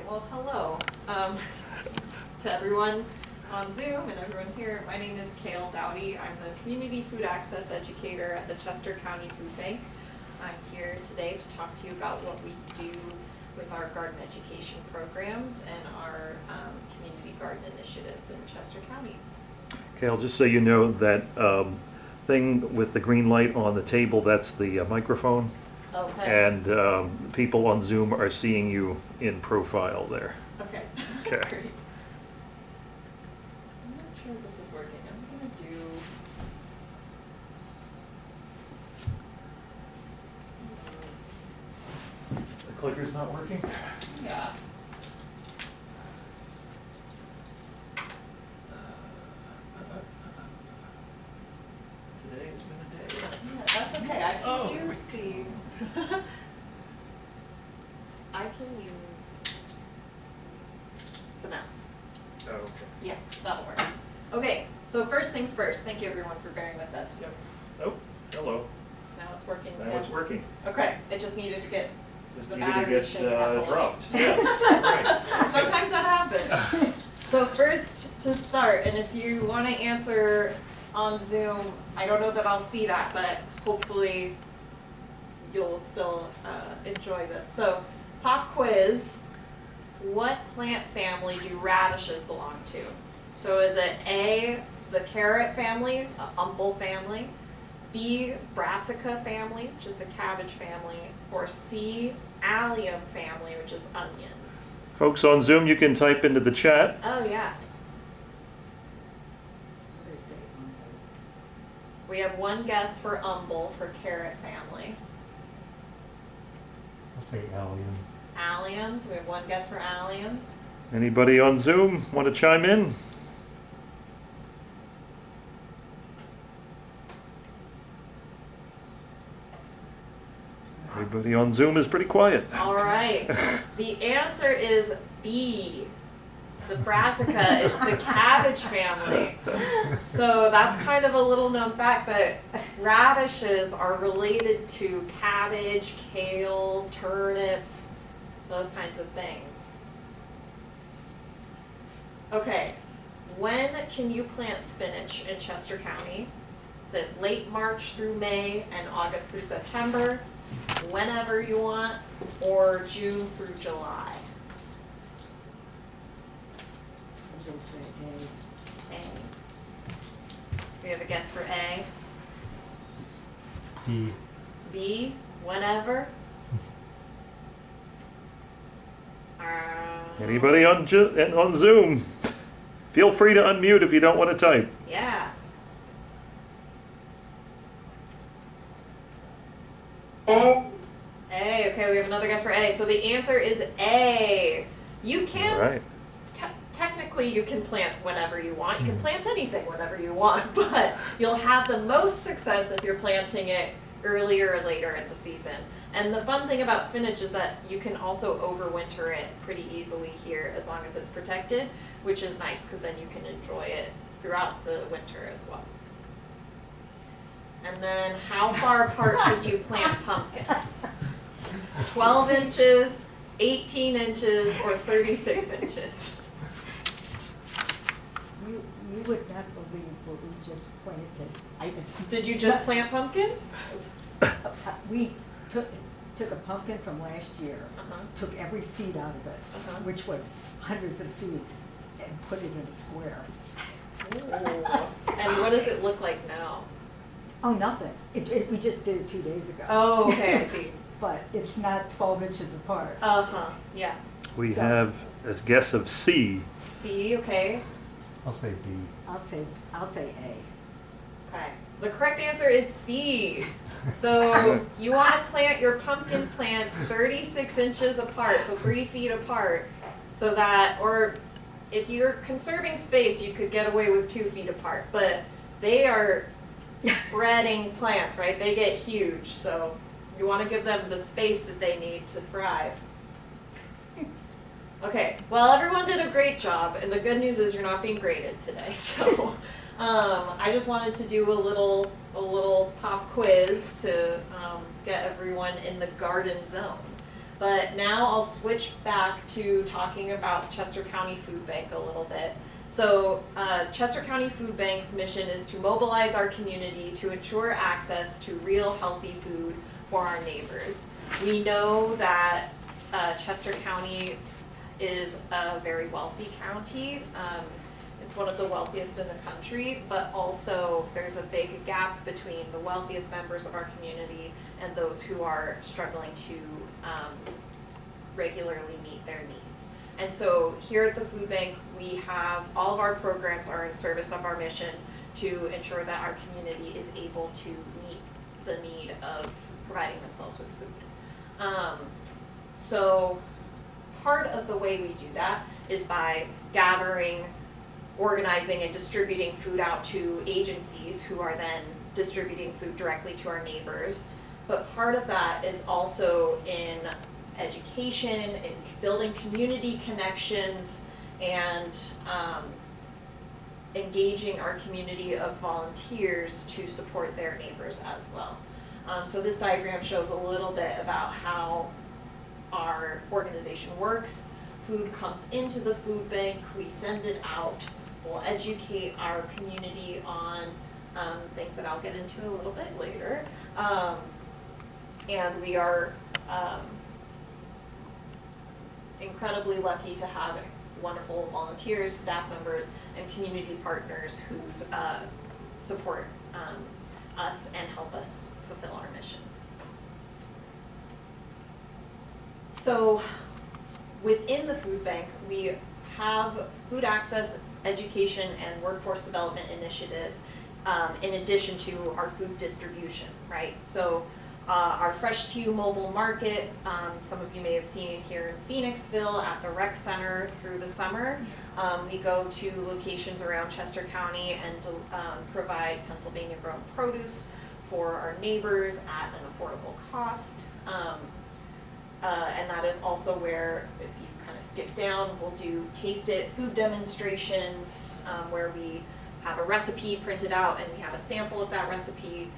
well, hello to everyone on Zoom and everyone here. My name is Kale Doughty. I'm the Community Food Access Educator at the Chester County Food Bank. I'm here today to talk to you about what we do with our garden education programs and our community garden initiatives in Chester County. Kale, just so you know, that thing with the green light on the table, that's the microphone. Okay. And people on Zoom are seeing you in profile there. Okay. Okay. Great. I'm not sure if this is working. I'm gonna do. The clicker's not working? Yeah. Today it's been a day. Yeah, that's okay. I can Oh. use the. I can use the mouse. Oh, okay. Yeah, that'll work. Okay, so first things first. Thank you everyone for bearing with us. Yep. Oh, hello. Now it's working. Now again. it's working. Okay, it just needed to get Just the needed to battery get shaken up a little. dropped. Yes, right. Sometimes that happens. So first to start, and if you want to answer on Zoom, I don't know that I'll see that, but hopefully you'll still enjoy this. So pop quiz, what plant family do radishes belong to? So is it A, the carrot family, the umbel family, B, brassica family, which is the cabbage family, or C, allium family, which is onions? Folks on Zoom, you can type into the chat. Oh, yeah. We have one guess for umbel for carrot family. I'll say allium. Alliums, we have one guess for alliums. Anybody on Zoom want to chime in? Everybody on Zoom is pretty quiet. All right. The answer is B, the brassica. It's the cabbage family. So that's kind of a little known fact, but radishes are related to cabbage, kale, turnips, those kinds of things. Okay, when can you plant spinach in Chester County? Is it late March through May and August through September, whenever you want, or June through July? I'm gonna say A. A. We have a guess for A. B. B, whenever. Anybody on Zoom? Feel free to unmute if you don't want to type. Yeah. A. A, okay, we have another guess for A. So the answer is A. You All can, right. technically you can plant whenever you want. You can plant anything whenever you want, but you'll have the most success if you're planting it earlier or later in the season. And the fun thing about spinach is that you can also overwinter it pretty easily here as long as it's protected, which is nice because then you can enjoy it throughout the winter as well. And then how far apart should you plant pumpkins? 12 inches, 18 inches, or 36 inches? You would not believe what we just planted. Did you just plant pumpkins? We took a pumpkin from last year, Uh-huh. took every seed out of it, Uh-huh. which was hundreds of seeds, and put it in a square. Ooh. And what does it look like now? Oh, nothing. We just did it 2 days ago. Oh, okay, I see. But it's not 12 inches apart. Uh-huh, yeah. We So- have a guess of C. C, okay. I'll say B. I'll say A. Okay. The correct answer is C. So you want to plant your pumpkin plants 36 inches apart, so 3 feet apart, so that, or if you're conserving space, you could get away with 2 feet apart, but they are spreading plants, right? They get huge, so you want to give them the space that they need to thrive. Okay, well, everyone did a great job, and the good news is you're not being graded today, so I just wanted to do a little pop quiz to get everyone in the garden zone. But now I'll switch back to talking about Chester County Food Bank a little bit. So Chester County Food Bank's mission is to mobilize our community to ensure access to real healthy food for our neighbors. We know that Chester County is a very wealthy county. It's one of the wealthiest in the country, but also there's a big gap between the wealthiest members of our community and those who are struggling to regularly meet their needs. And so here at the food bank, we have all of our programs are in service of our mission to ensure that our community is able to meet the need of providing themselves with food. So part of the way we do that is by gathering, organizing, and distributing food out to agencies who are then distributing food directly to our neighbors. But part of that is also in education, in building community connections, and engaging our community of volunteers to support their neighbors as well. So this diagram shows a little bit about how our organization works. Food comes into the food bank, we send it out, we'll educate our community on things that I'll get into a little bit later. And we are incredibly lucky to have wonderful volunteers, staff members, and community partners who support us and help us fulfill our mission. So within the food bank, we have food access, education, and workforce development initiatives in addition to our food distribution, right? So our Fresh to You mobile market, some of you may have seen it here in Phoenixville at the rec center through the summer. We go to locations around Chester County and provide Pennsylvania grown produce for our neighbors at an affordable cost. And that is also where, if you kind of skip down, we'll do taste it food demonstrations where we have a recipe printed out and we have a sample of that recipe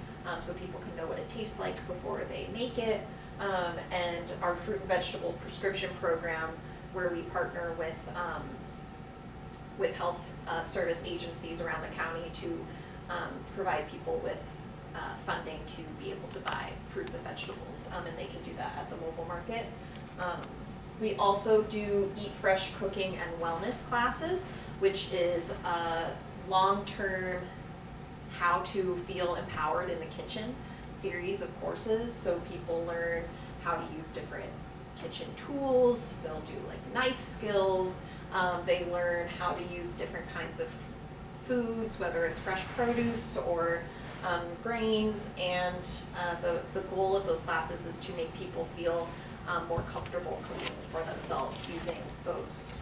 so people can know what it tastes like before they make it. And our fruit and vegetable prescription program where we partner with health service agencies around the county to provide people with funding to be able to buy fruits and vegetables, and they can do that at the mobile market. We also do Eat Fresh cooking and wellness classes, which is a long-term how to feel empowered in the kitchen series of courses. So people learn how to use different kitchen tools, they'll do like knife skills, they learn how to use different kinds of foods, whether it's fresh produce or grains, and the goal of those classes is to make people feel more comfortable cooking for themselves using those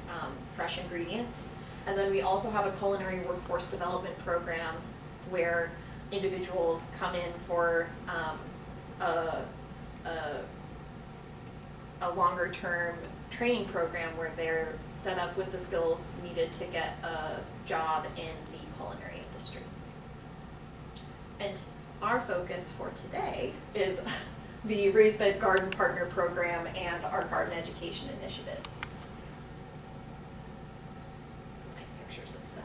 fresh ingredients. And then we also have a culinary workforce development program where individuals come in for a longer term training program where they're set up with the skills needed to get a job in the culinary industry. And our focus for today is the Raised Bed Garden Partner Program and our garden education initiatives. Some nice pictures and stuff.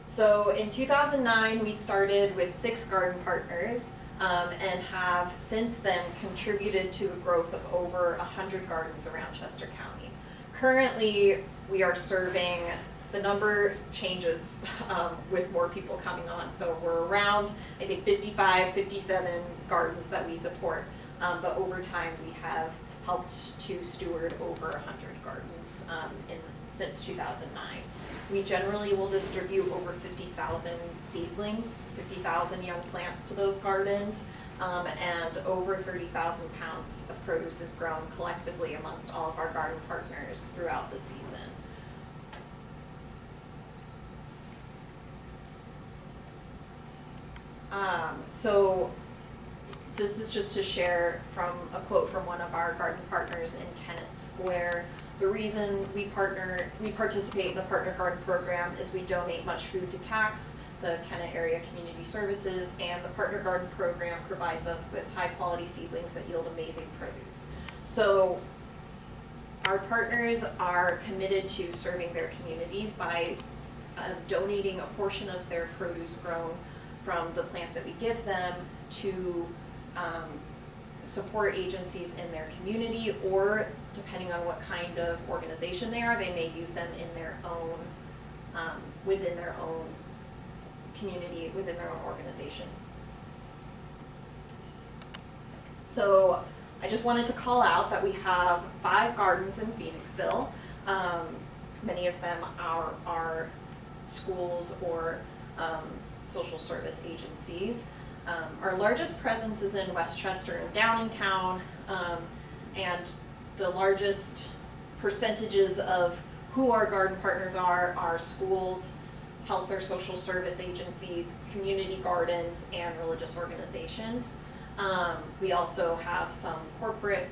So in 2009, we started with 6 garden partners and have since then contributed to the growth of over 100 gardens around Chester County. Currently, we are serving, the number changes with more people coming on. So we're around, I think, 55, 57 gardens that we support. But over time, we have helped to steward over 100 gardens since 2009. We generally will distribute over 50,000 seedlings, 50,000 young plants to those gardens, and over 30,000 pounds of produce is grown collectively amongst all of our garden partners throughout the season. So this is just to share from a quote from one of our garden partners in Kennett Square. The reason we participate in the Partner Garden Program is we donate much food to CACs the Kennet Area Community Services, and the Partner Garden Program provides us with high-quality seedlings that yield amazing produce. So our partners are committed to serving their communities by donating a portion of their produce grown from the plants that we give them to support agencies in their community, or depending on what kind of organization they are, they may use them in their own, within their own community, within their own organization. So I just wanted to call out that we have 5 gardens in Phoenixville. Many of them are schools or social service agencies. Our largest presence is in Westchester and Downingtown, and the largest percentages of who our garden partners are schools, health or social service agencies, community gardens, and religious organizations. We also have some corporate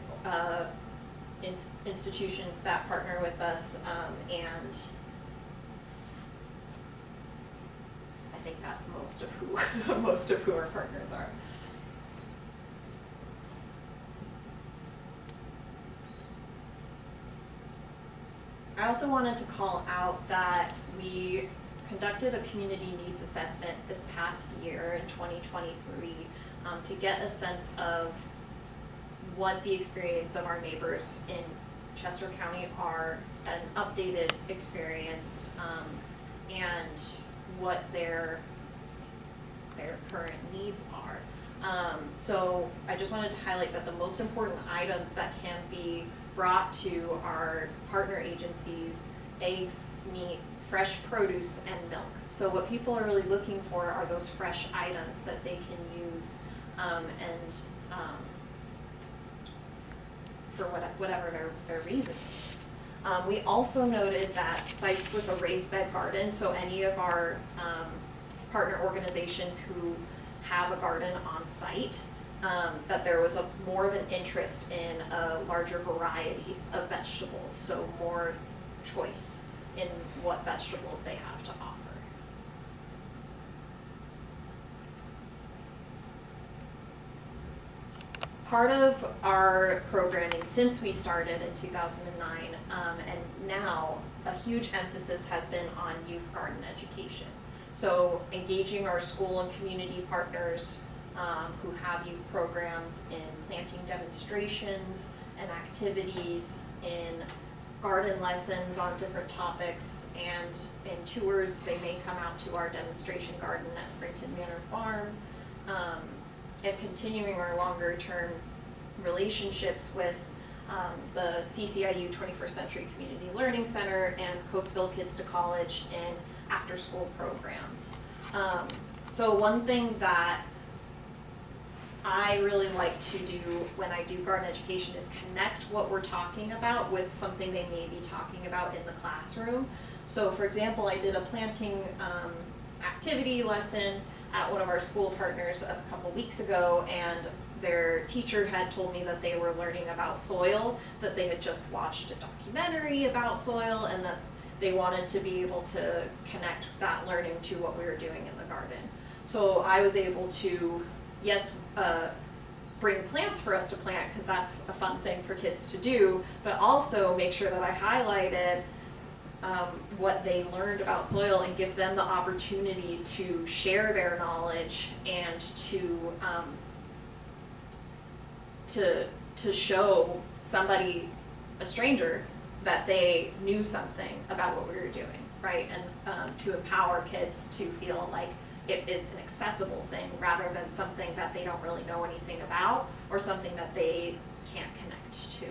institutions that partner with us, and I think that's most of who our partners are. I also wanted to call out that we conducted a community needs assessment this past year in 2023 to get a sense of what the experience of our neighbors in Chester County are, an updated experience, and what their current needs are. So I just wanted to highlight that the most important items that can be brought to our partner agencies: eggs, meat, fresh produce, and milk. So what people are really looking for are those fresh items that they can use for whatever their reason is. We also noted that sites with a raised bed garden, so any of our partner organizations who have a garden on site, that there was more of an interest in a larger variety of vegetables, so more choice in what vegetables they have to offer. Part of our programming since we started in 2009 and now, a huge emphasis has been on youth garden education. So engaging our school and community partners who have youth programs in planting demonstrations and activities, in garden lessons on different topics, and in tours. They may come out to our demonstration garden at Springton Manor Farm, and continuing our longer term relationships with the CCIU 21st Century Community Learning Center and Cokesville Kids to College in after school programs. So one thing that I really like to do when I do garden education is connect what we're talking about with something they may be talking about in the classroom. So for example, I did a planting activity lesson at one of our school partners a couple weeks ago, and their teacher had told me that they were learning about soil, that they had just watched a documentary about soil, and that they wanted to be able to connect that learning to what we were doing in the garden. So I was able to, yes, bring plants for us to plant, because that's a fun thing for kids to do, but also make sure that I highlighted what they learned about soil and give them the opportunity to share their knowledge and to show somebody, a stranger, that they knew something about what we were doing, right? And to empower kids to feel like it is an accessible thing rather than something that they don't really know anything about or something that they can't connect to.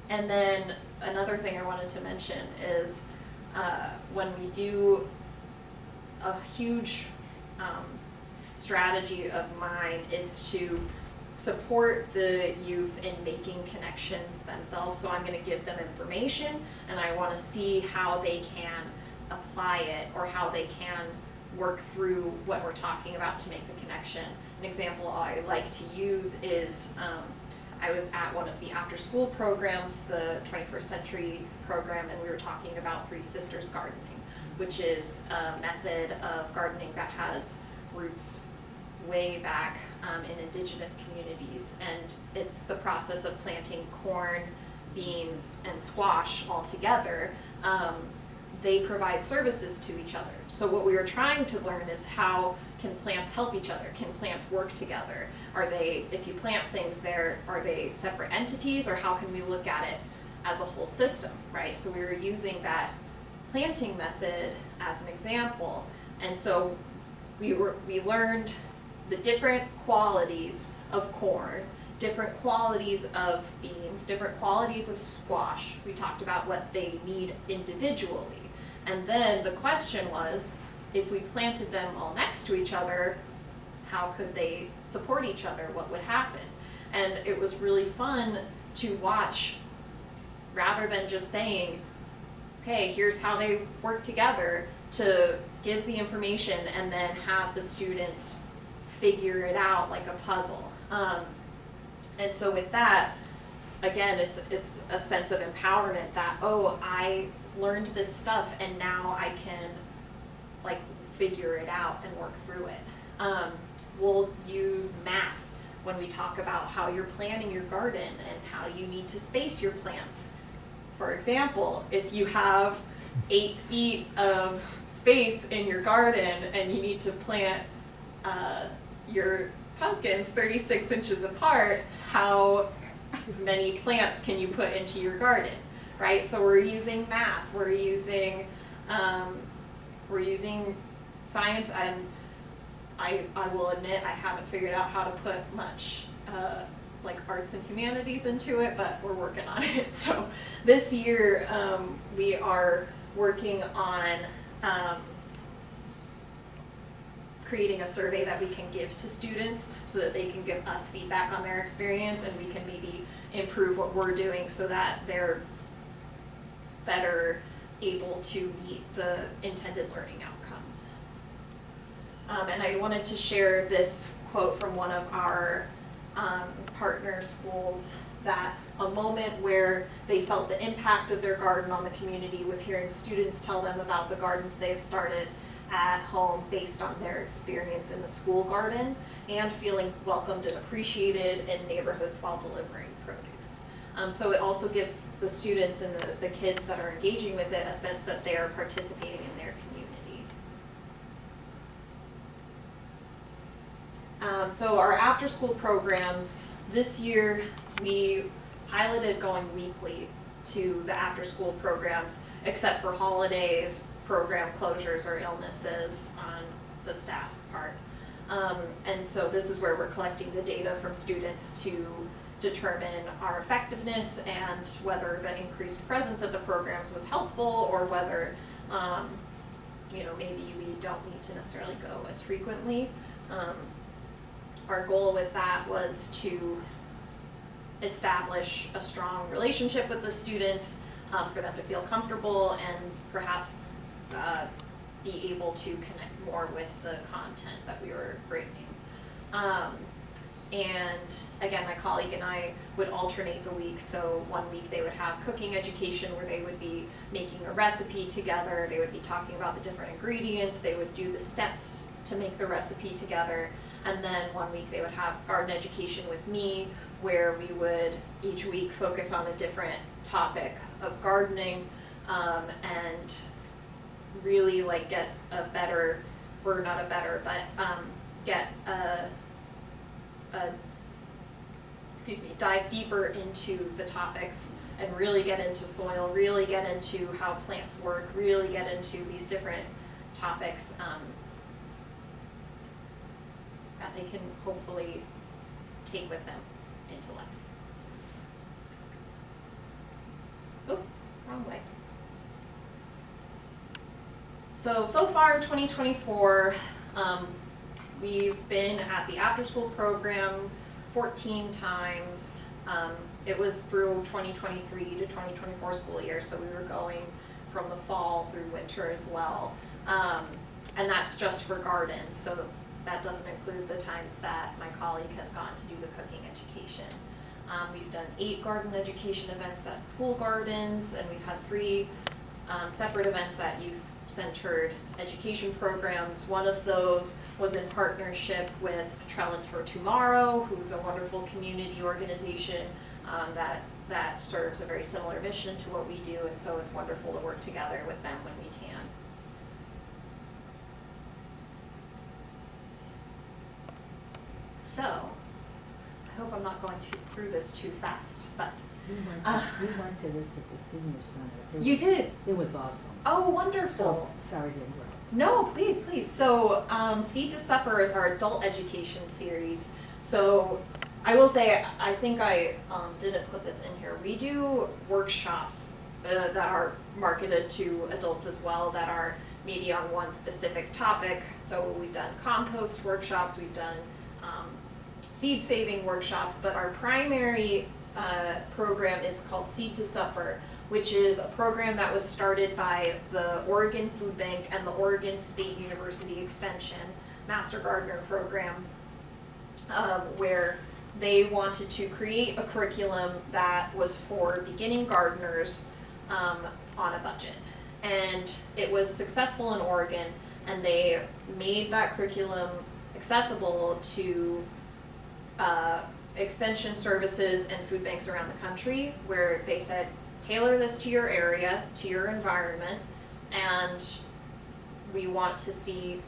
And then another thing I wanted to mention is when we do a huge strategy of mine is to support the youth in making connections themselves. So I'm going to give them information, and I want to see how they can apply it or how they can work through what we're talking about to make the connection. An example I like to use is I was at one of the after school programs, the 21st Century program, and we were talking about Three Sisters gardening. which is a method of gardening that has roots way back in indigenous communities. And it's the process of planting corn, beans, and squash all together. They provide services to each other. So what we were trying to learn is how can plants help each other? Can plants work together? Are they, if you plant things there, are they separate entities, or how can we look at it as a whole system, right? So we were using that planting method as an example. And so we learned the different qualities of corn, different qualities of beans, different qualities of squash. We talked about what they need individually. And then the question was, if we planted them all next to each other, how could they support each other? What would happen? And it was really fun to watch, rather than just saying, okay, here's how they work together, to give the information and then have the students figure it out like a puzzle. And so with that, again, it's a sense of empowerment that, oh, I learned this stuff and now I can like figure it out and work through it. We'll use math when we talk about how you're planning your garden and how you need to space your plants. For example, if you have 8 feet of space in your garden and you need to plant your pumpkins 36 inches apart, how many plants can you put into your garden, right? So we're using math, we're using science, and I will admit I haven't figured out how to put much like arts and humanities into it, but we're working on it. So this year we are working on creating a survey that we can give to students so that they can give us feedback on their experience, and we can maybe improve what we're doing so that they're better able to meet the intended learning outcomes. And I wanted to share this quote from one of our partner schools, that a moment where they felt the impact of their garden on the community was hearing students tell them about the gardens they have started at home based on their experience in the school garden, and feeling welcomed and appreciated in neighborhoods while delivering produce. So it also gives the students and the kids that are engaging with it a sense that they are participating in their community. So our after school programs, this year we piloted going weekly to the after school programs, except for holidays, program closures, or illnesses on the staff part. And so this is where we're collecting the data from students to determine our effectiveness and whether the increased presence of the programs was helpful, or whether maybe we don't need to necessarily go as frequently. Our goal with that was to establish a strong relationship with the students, for them to feel comfortable and perhaps be able to connect more with the content that we were bringing. And again, my colleague and I would alternate the weeks. So one week they would have cooking education, where they would be making a recipe together. They would be talking about the different ingredients. They would do the steps to make the recipe together. And then one week they would have garden education with me, where we would each week focus on a different topic of gardening, and really like get a better, or not a better, but get dive deeper into the topics and really get into soil, really get into how plants work, really get into these different topics that they can hopefully take with them into life. Oh, wrong way. So far in 2024, we've been at the after school program 14 times. It was through 2023 to 2024 school year, so we were going from the fall through winter as well. And that's just for gardens, so that doesn't include the times that my colleague has gone to do the cooking education. We've done 8 garden education events at school gardens, and we've had 3 separate events at youth centered education programs. One of those was in partnership with Trellis for Tomorrow, who's a wonderful community organization that serves a very similar mission to what we do, and so it's wonderful to work together with them when we can. So, I hope I'm not going through this too fast, but We went to this at the senior center. you did. It was awesome. Oh, wonderful. So, sorry to interrupt. No, please, please. So, Seed to Supper is our adult education series. So, I will say, I think I didn't put this in here. We do workshops that are marketed to adults as well, that are maybe on one specific topic. So, we've done compost workshops, we've done seed saving workshops, but our primary program is called Seed to Supper, which is a program that was started by the Oregon Food Bank and the Oregon State University Extension Master Gardener program, where they wanted to create a curriculum that was for beginning gardeners on a budget. And it was successful in Oregon, and they made that curriculum accessible to extension services and food banks around the country, where they said, tailor this to your area, to your environment, and we want to see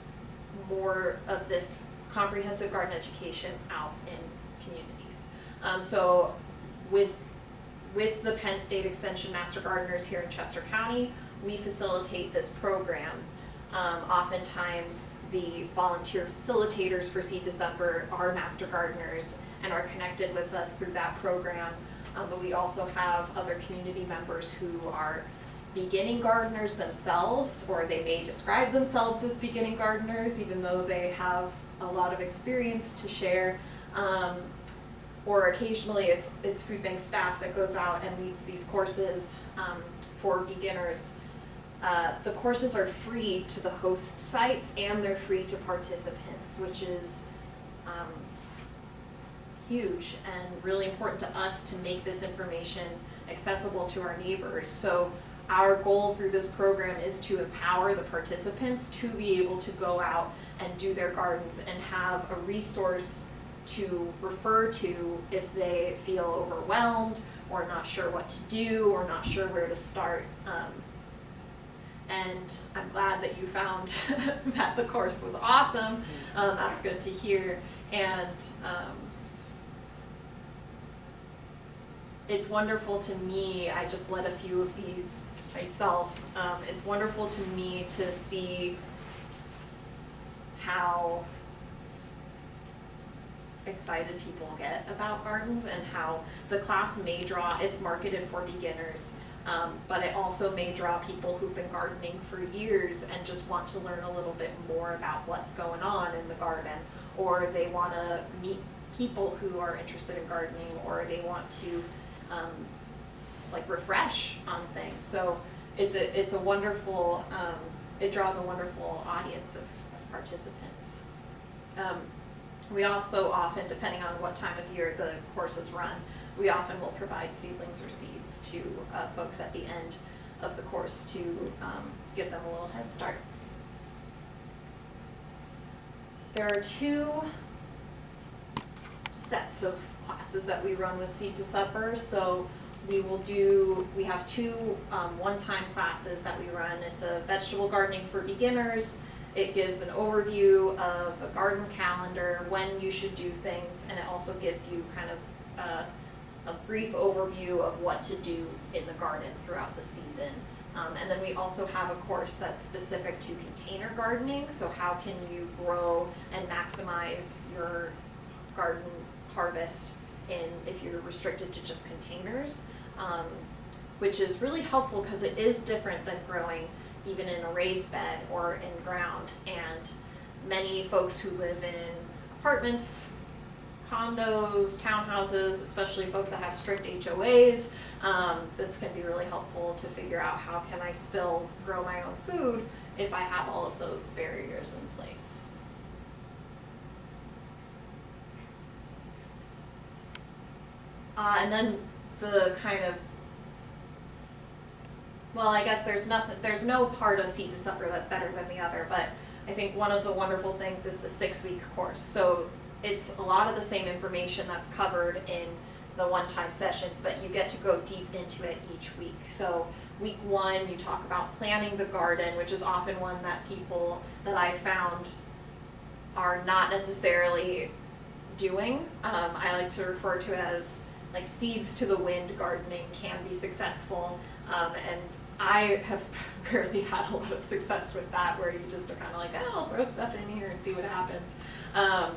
more of this comprehensive garden education out in communities. So with the Penn State Extension Master Gardeners here in Chester County, we facilitate this program. Oftentimes the volunteer facilitators for Seed to Supper are Master Gardeners and are connected with us through that program. But we also have other community members who are beginning gardeners themselves, or they may describe themselves as beginning gardeners even though they have a lot of experience to share. Or occasionally it's food bank staff that goes out and leads these courses for beginners. The courses are free to the host sites and they're free to participants, which is huge and really important to us to make this information accessible to our neighbors. So our goal through this program is to empower the participants to be able to go out and do their gardens and have a resource to refer to if they feel overwhelmed or not sure what to do or not sure where to start. And I'm glad that you found that the course was awesome. That's good to hear. And it's wonderful to me, I just led a few of these myself. It's wonderful to me to see how excited people get about gardens and how the class may draw, it's marketed for beginners, but it also may draw people who've been gardening for years and just want to learn a little bit more about what's going on in the garden, or they want to meet people who are interested in gardening, or they want to like refresh on things. So it's a wonderful, it draws a wonderful audience of participants. We also often, depending on what time of year the courses run, we often will provide seedlings or seeds to folks at the end of the course to give them a little head start. There are two sets of classes that we run with Seed to Supper. So we have two one-time classes that we run. It's a vegetable gardening for beginners. It gives an overview of a garden calendar, when you should do things, and it also gives you kind of a brief overview of what to do in the garden throughout the season. And then we also have a course that's specific to container gardening, so how can you grow and maximize your garden harvest if you're restricted to just containers, which is really helpful because it is different than growing even in a raised bed or in ground. And many folks who live in apartments, condos, townhouses, especially folks that have strict HOAs, this can be really helpful to figure out how can I still grow my own food if I have all of those barriers in place. And then the kind of well, I guess there's no part of Seed to Supper that's better than the other, but I think one of the wonderful things is the 6-week course. So it's a lot of the same information that's covered in the one-time sessions, but you get to go deep into it each week. So week 1, you talk about planting the garden, which is often one that people that I've found are not necessarily doing. I like to refer to it as like seeds to the wind gardening can be successful, and I have rarely had a lot of success with that, where you just are kind of like, oh, I'll throw stuff in here and see what happens. I'm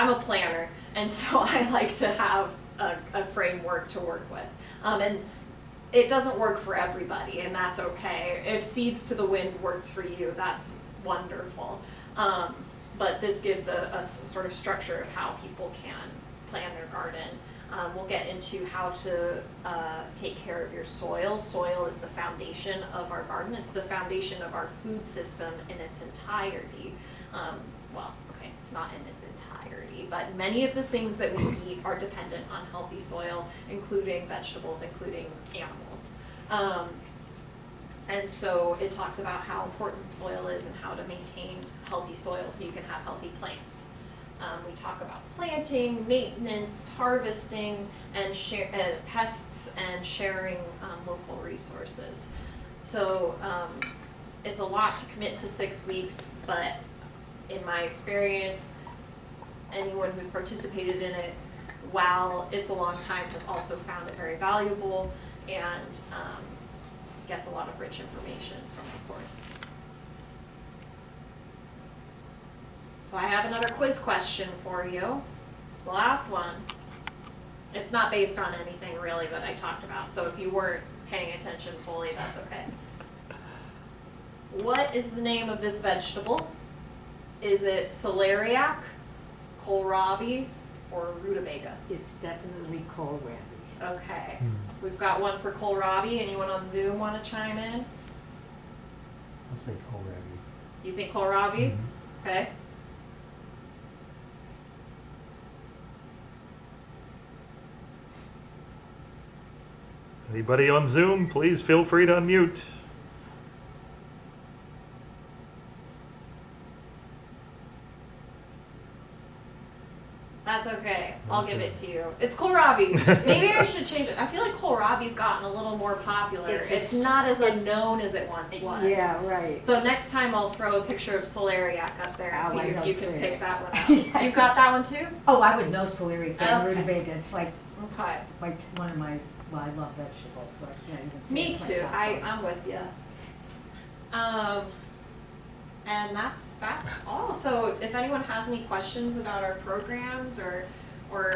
a planner, and so I like to have a framework to work with, and it doesn't work for everybody, and that's okay. If Seeds to the Wind works for you, that's wonderful. But this gives a sort of structure of how people can plan their garden. We'll get into how to take care of your soil. Soil is the foundation of our garden. It's the foundation of our food system in its entirety. Not in its entirety, but many of the things that we eat are dependent on healthy soil, including vegetables, including animals. And so it talks about how important soil is and how to maintain healthy soil so you can have healthy plants. We talk about planting, maintenance, harvesting, and pests, and sharing local resources. So it's a lot to commit to 6 weeks, but in my experience, anyone who's participated in it, while it's a long time, has also found it very valuable and gets a lot of rich information from the course. So I have another quiz question for you. It's the last one. It's not based on anything really that I talked about, so if you weren't paying attention fully, that's okay. What is the name of this vegetable? Is it celeriac, kohlrabi, or rutabaga? It's definitely kohlrabi. Okay, we've got one for kohlrabi. Anyone on Zoom want to chime in? I'll say kohlrabi. You think kohlrabi? Mm-hmm. Okay. Anybody on Zoom, please feel free to unmute. That's okay. I'll give it to you. It's kohlrabi. Maybe I should change it. I feel like kohlrabi's gotten a little more popular. It's not as unknown as it once was. Yeah, right. So next time I'll throw a picture of celeriac up there and Oh, see I if know you can celeriac. pick that one out. You got that one too? Oh, I would know celeriac and Okay. rutabaga. It's like Okay. one of my, well, I love vegetables, so I can't even say Me it's my too. top one. I'm with you. And that's all. So if anyone has any questions about our programs or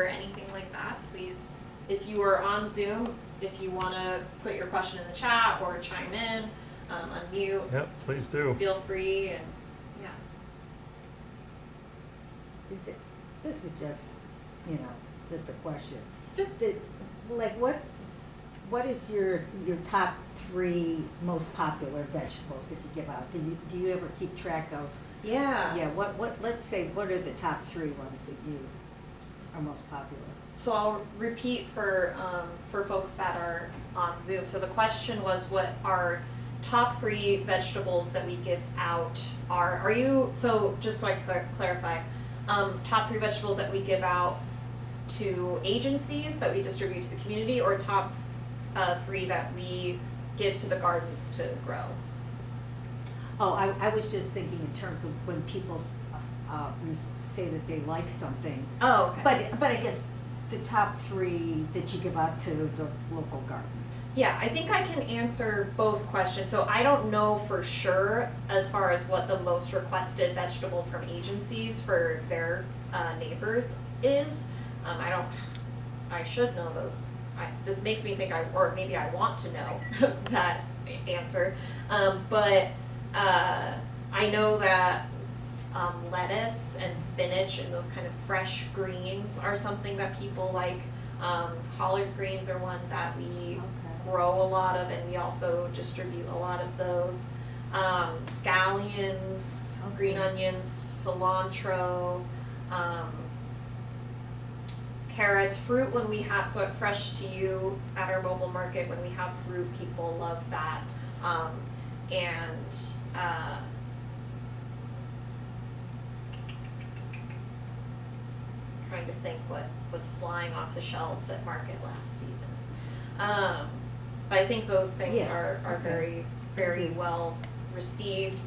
anything like that, please, if you are on Zoom, if you want to put your question in the chat or chime in, unmute, Yep, please do. feel free, and yeah. This is just, just a question. Sure. What is your top 3 most popular vegetables that you give out? Do you ever keep track of? Yeah. Yeah, let's say, what are the top 3 ones that you are most popular? So I'll repeat for folks that are on Zoom. So the question was, what are top 3 vegetables that we give out are you, so just so I clarify, top 3 vegetables that we give out to agencies that we distribute to the community, or top 3 that we give to the gardens to grow? Oh, I was just thinking in terms of when people say that they like something. Oh, okay. But I guess the top 3 that you give out to the local gardens. Yeah, I think I can answer both questions. So I don't know for sure as far as what the most requested vegetable from agencies for their neighbors is. I should know those. This makes me think or maybe I want to know that answer. But I know that lettuce and spinach and those kind of fresh greens are something that people like. Collard greens are one that we grow a lot of, and we also distribute a lot of those. Scallions, green onions, cilantro, carrots, fruit when we have, so at Fresh to You at our mobile market, when we have fruit, people love that. And trying to think what was flying off the shelves at market last season. But I think those things Yeah, are okay. very, very well received.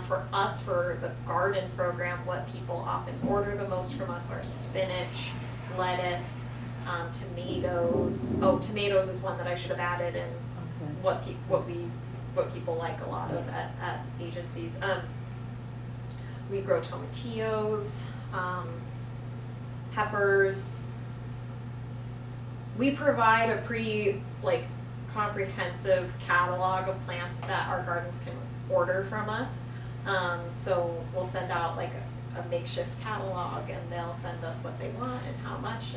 For us, for the garden program, what people often order the most from us are spinach, lettuce, tomatoes. Oh, tomatoes is one that I should have added in Okay. what people like a lot of at agencies. We grow tomatillos, peppers. We provide a pretty comprehensive catalog of plants that our gardens can order from us. So we'll send out a makeshift catalog, and they'll send us what they want and how much,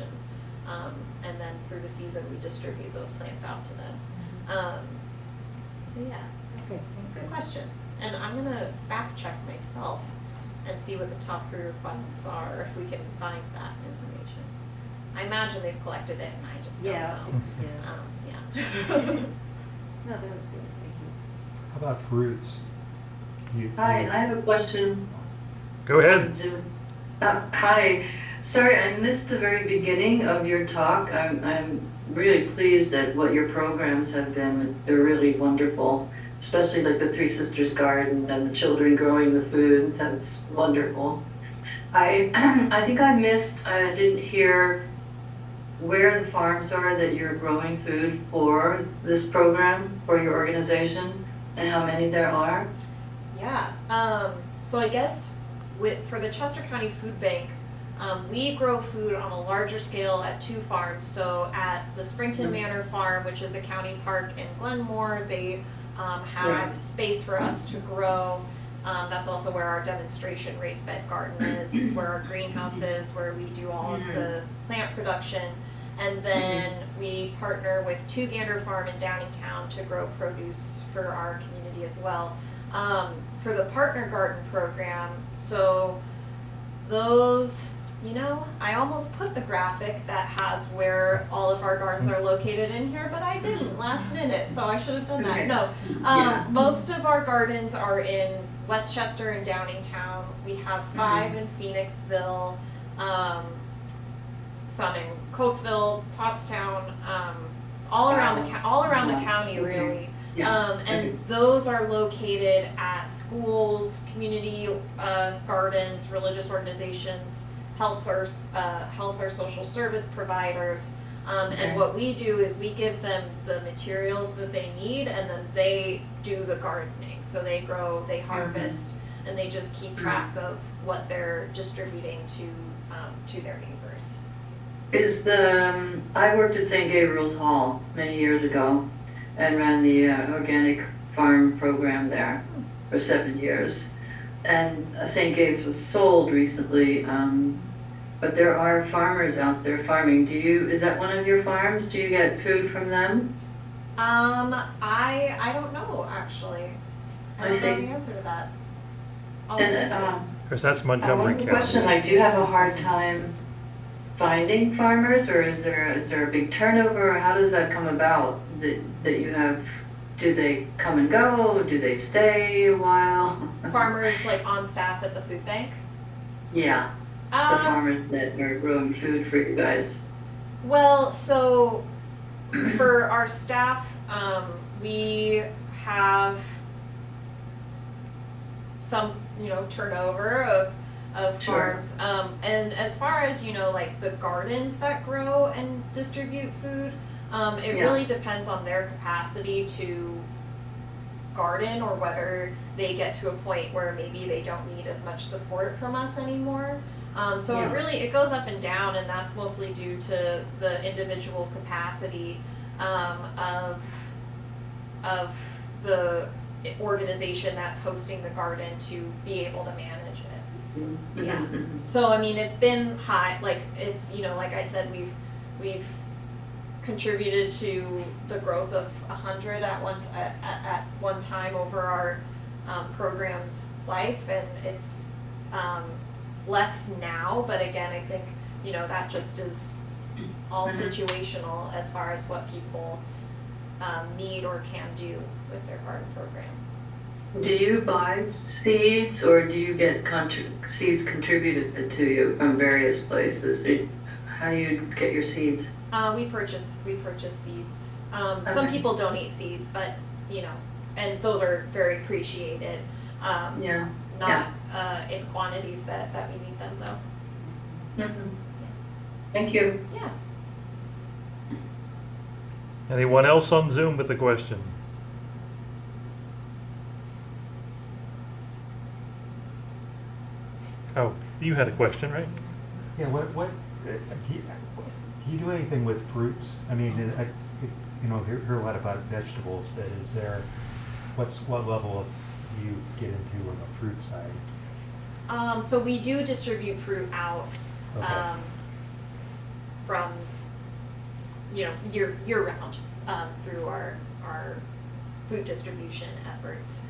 and then through the season we distribute those plants out to them. So yeah, Okay. that's a good question. And I'm gonna fact check myself and see what the top 3 requests are, if we can find that information. I imagine they've collected it, and I just don't Yeah, know. yeah. Yeah. No, that was good, thank you. How about fruits? Hi, I have a question. Go ahead. on Zoom. Hi, sorry, I missed the very beginning of your talk. I'm really pleased at what your programs have been. They're really wonderful, especially like the Three Sisters Garden and the children growing the food. That's wonderful. I think I missed, I didn't hear where the farms are that you're growing food for this program, for your organization, and how many there are. Yeah, so I guess for the Chester County Food Bank, we grow food on a larger scale at 2 farms. So at the Springton Manor Farm, which is a county park in Glenmore, they have Right. space for us to grow. That's also where our demonstration raised bed garden is, where our greenhouse is, where we do all of the plant production. And then we partner with Two Gander Farm in Downingtown to grow produce for our community as well. For the partner garden program, so those, I almost put the graphic that has where all of our gardens are located in here, but I didn't last minute, so I should have done that. Okay. No, Yeah. most of our gardens are in Westchester and Downingtown. We have 5 in Phoenixville, some in Coatesville, Pottstown, all around the county, really. Yeah. And those are located at schools, community gardens, religious organizations, health or social service providers. Okay. And what we do is we give them the materials that they need, and then they do the gardening. So they grow, they harvest, and they just keep track of what they're distributing to their neighbors. I worked at St. Gabriel's Hall many years ago and ran the organic farm program there for 7 years. And St. Gabe's was sold recently, but there are farmers out there farming. Is that one of your farms? Do you get food from them? I don't know, actually. I I don't know see. the answer to that. I'll And look at it. Because that's I Montgomery have a County. question, do you have a hard time finding farmers, or is there a big turnover, or how does that come about that you have? Do they come and go? Do they stay a while? Farmers on staff at the food bank. Yeah, the farmers that are growing food for you guys. Well, so for our staff, we have some, turnover of Sure. farms. And as far as, the gardens that grow and distribute food, it Yeah. really depends on their capacity to garden, or whether they get to a point where maybe they don't need as much support from us anymore. So Yeah. it goes up and down, and that's mostly due to the individual capacity of the organization that's hosting the garden to be able to manage it. Yeah. So it's been high. Like I said, we've contributed to the growth of 100 at one time over our program's life, and it's less now. But again, I think that just is all Mhm. situational as far as what people need or can do with their garden program. Do you buy seeds or do you get seeds contributed to you from various places? How do you get your seeds? We purchase seeds. Some Okay. people donate seeds, but and those are very appreciated. Yeah. Not in quantities that we need them though. Mhm. Thank you. Yeah. Anyone else on Zoom with a question? Oh, you had a question, right? Yeah, do you do anything with fruits? I mean, hear a lot about vegetables, but is there, what level of do you get into on the fruit side? So we do distribute fruit out Okay. from year round through our food distribution efforts.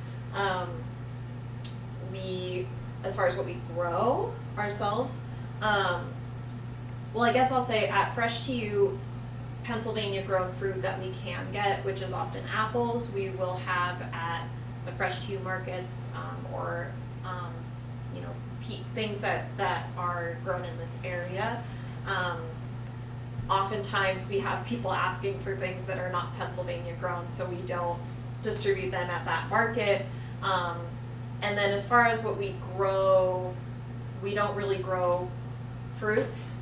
We, as far as what we grow ourselves, well, I guess I'll say at Fresh to You, Pennsylvania grown fruit that we can get, which is often apples, we will have at the Fresh to You markets, or things that are grown in this area. Oftentimes we have people asking for things that are not Pennsylvania grown, so we don't distribute them at that market. And then as far as what we grow, we don't really grow fruits,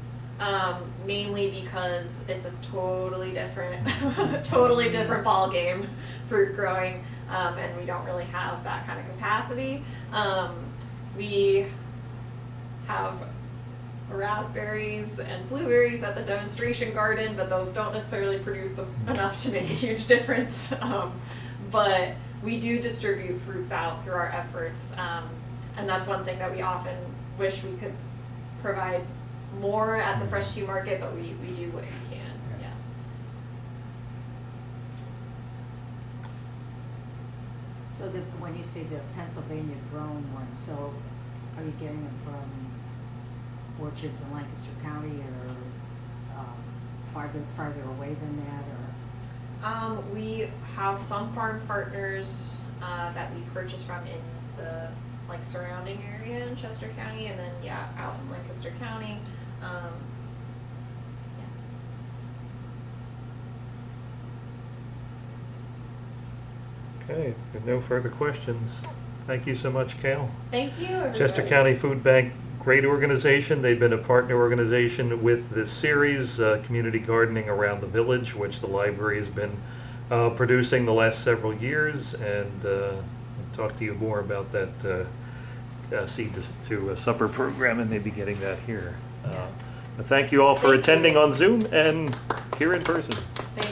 mainly because it's a totally different ball game, fruit growing, and we don't really have that kind of capacity. We have raspberries and blueberries at the demonstration garden, but those don't necessarily produce enough to make a huge difference. But we do distribute fruits out through our efforts, and that's one thing that we often wish we could provide more at the Fresh to You market, but we do what we can. Yeah. So when you say the Pennsylvania grown ones, so are you getting them from orchards in Lancaster County or farther away than that, or? We have some farm partners that we purchase from in the surrounding area in Chester County, and then out in Lancaster County. Okay, with no further questions. Thank you so much, Kale. Thank you, everybody. Chester County Food Bank, great organization. They've been a partner organization with this series, Community Gardening Around the Village, which the library has been producing the last several years, and I'll talk to you more about that Seed to Supper program and maybe getting that here. But thank you all for Thank you. attending on Zoom and here in person. Thank